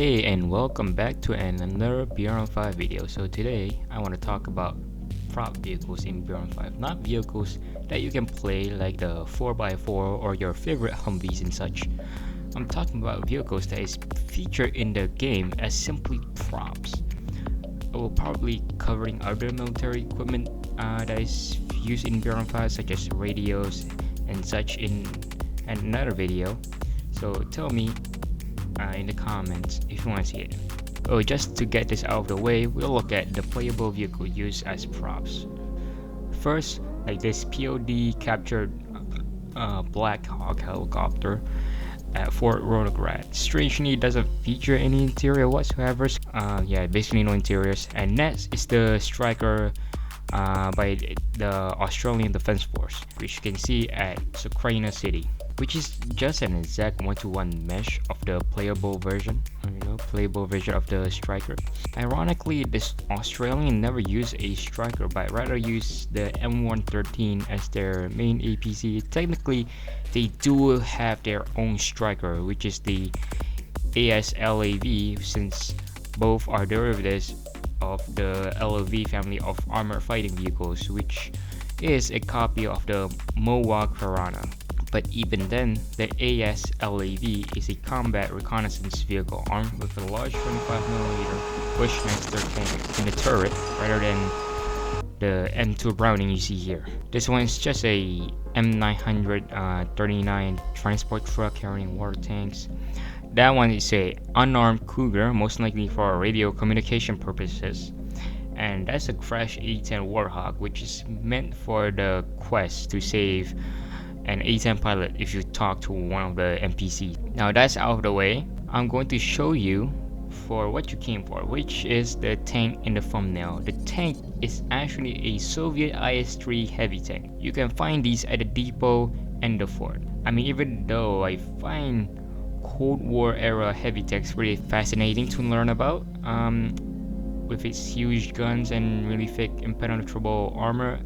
Hey, and welcome back to another BRM5 video. So today I want to talk about prop vehicles in BRM5, not vehicles that you can play like the 4x4 or your favorite Humvees and such. I'm talking about vehicles that is featured in the game as simply props. I will probably covering other military equipment that is used in BRM5 such as radios and such in another video. So tell me in the comments if you want to see it. Oh, just to get this out of the way, we'll look at the playable vehicle used as props. First, like this POD captured Black Hawk helicopter at Fort Ronograd. Strangely, it doesn't feature any interior whatsoever. Yeah, basically no interiors. And next is the Striker by the Australian Defence Force, which you can see at Sukrana City, which is just an exact one-to-one mesh of the playable version of the Striker. Ironically, this Australian never used a Striker but rather used the M113 as their main APC. Technically, they do have their own Striker, which is the ASLAV, since both are derivatives of the LOV family of armored fighting vehicles, which is a copy of the MOA Karana. But even then, the ASLAV is a combat reconnaissance vehicle armed with a large 25mm Bushmaster tank in the turret rather than the M2 Browning you see here. This one is just a M939 transport truck carrying water tanks. That one is a unarmed Cougar, most likely for radio communication purposes. And that's a Crash A10 Warhawk, which is meant for the quest to save an A10 pilot if you talk to one of the NPC. Now that's out of the way, I'm going to show you for what you came for, which is the tank in the thumbnail. The tank is actually a Soviet IS-3 heavy tank. You can find these at the depot and the fort. I mean, even though I find Cold War era heavy tanks really fascinating to learn about, with its huge guns and really thick impenetrable armor,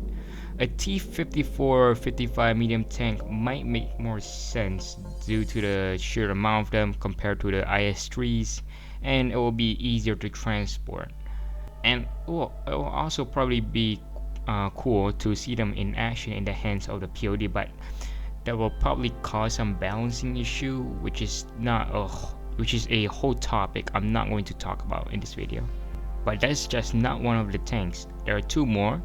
a T-54-55 medium tank might make more sense due to the sheer amount of them compared to the IS-3s, and it will be easier to transport. And it will also probably be cool to see them in action in the hands of the POD, but that will probably cause some balancing issue, which is a whole topic I'm not going to talk about in this video. But that's just not one of the tanks. There are two more,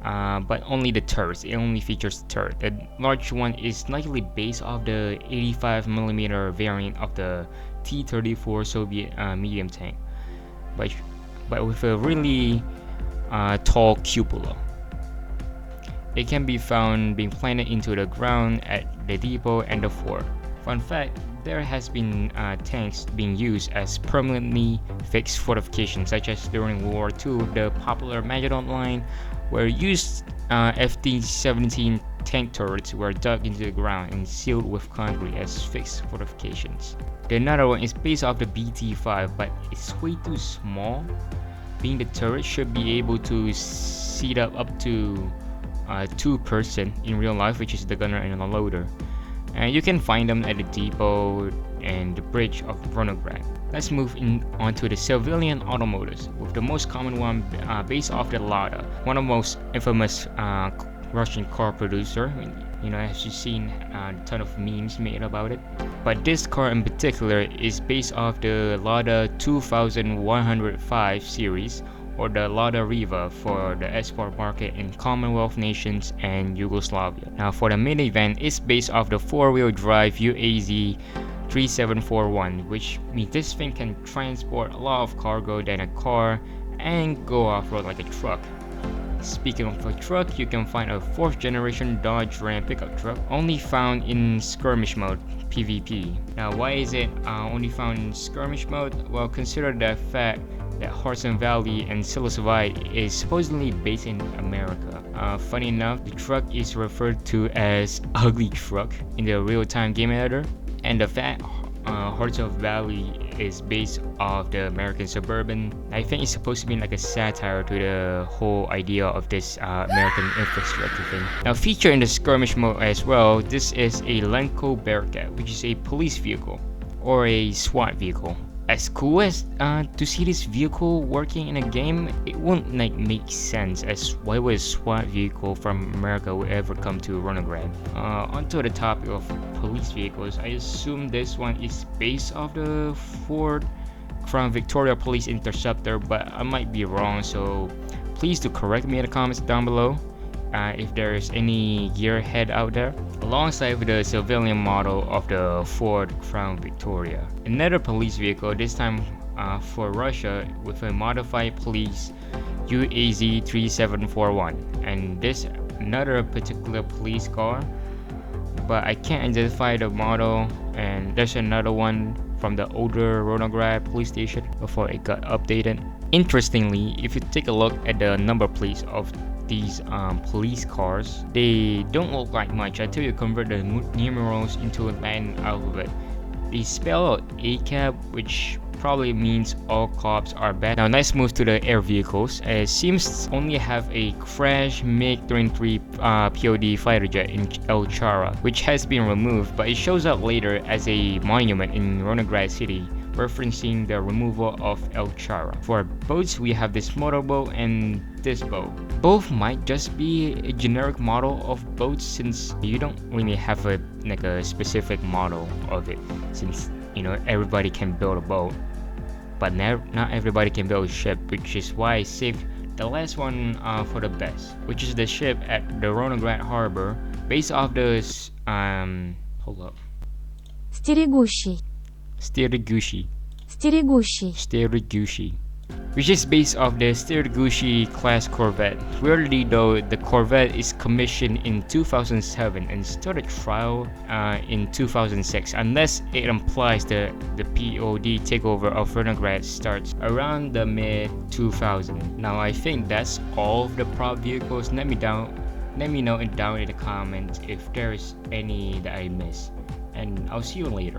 but only the turrets. It only features the turret. The large one is likely based off the 85mm variant of the T-34 Soviet medium tank, but with a really tall cupola. It can be found being planted into the ground at the depot and the fort. Fun fact, there has been tanks being used as permanently fixed fortifications, such as during World War II, the popular Magadon line, where used FT-17 tank turrets were dug into the ground and sealed with concrete as fixed fortifications. The another one is based off the BT-5, but it's way too small, being the turret should be able to seat up to 2 person in real life, which is the gunner and the loader. And you can find them at the depot and the bridge of Ronograd. Let's move onto the civilian automotives, with the most common one based off the Lada, one of the most infamous Russian car producer. As you've seen a ton of memes made about it. But this car in particular is based off the Lada 2105 series, or the Lada Riva for the export market in Commonwealth nations and Yugoslavia. Now for the minivan, it's based off the 4-wheel drive UAZ 3741, which means this thing can transport a lot of cargo than a car and go off-road like a truck. Speaking of a truck, you can find a 4th generation Dodge Ram pickup truck, only found in skirmish mode, PvP. Now why is it only found in skirmish mode? Well, consider the fact that Hudson Valley and Silicovite is supposedly based in America. Funny enough, the truck is referred to as Ugly Truck in the real-time game editor, and the fact Hudson Valley is based off the American Suburban, I think it's supposed to be like a satire to the whole idea of this American infrastructure thing. Now featured in the skirmish mode as well, this is a Lenko Bearcat, which is a police vehicle or a SWAT vehicle, as cool as to see this vehicle working in a game, it won't like make sense as why would a SWAT vehicle from America would ever come to Ronograd. Onto the topic of police vehicles, I assume this one is based off the Ford Crown Victoria Police Interceptor, but I might be wrong, so please do correct me in the comments down below if there is any gearhead out there, alongside with the civilian model of the Ford Crown Victoria. Another police vehicle, this time for Russia, with a modified police UAZ 3741, and this another particular police car, but I can't identify the model. And there's another one from the older Ronograd police station before it got updated. Interestingly, if you take a look at the number plates of these police cars, they don't look like much until you convert the numerals into a Latin alphabet. They spell out ACAB, which probably means all cops are bad. Now let's move to the air vehicles. It seems to only have a crashed MiG-23 POD fighter jet in El Chara, which has been removed, but it shows up later as a monument in Ronograd City, referencing the removal of El Chara. For boats, we have this motorboat and this boat. Both might just be a generic model of boats, since you don't really have a specific model of it, since everybody can build a boat, but not everybody can build a ship, which is why I saved the last one for the best, which is the ship at the Ronograd Harbor, based off the hold up. Стерегущий. Stirigushi. Стерегущий. Stirigushi, which is based off the Stirigushi class corvette. Weirdly though, the corvette is commissioned in 2007 and started trial in 2006, unless it implies the POD takeover of Ronograd starts around the mid 2000s. Now I think that's all of the prop vehicles. Let me know down in the comments if there's any that I missed, and I'll see you later.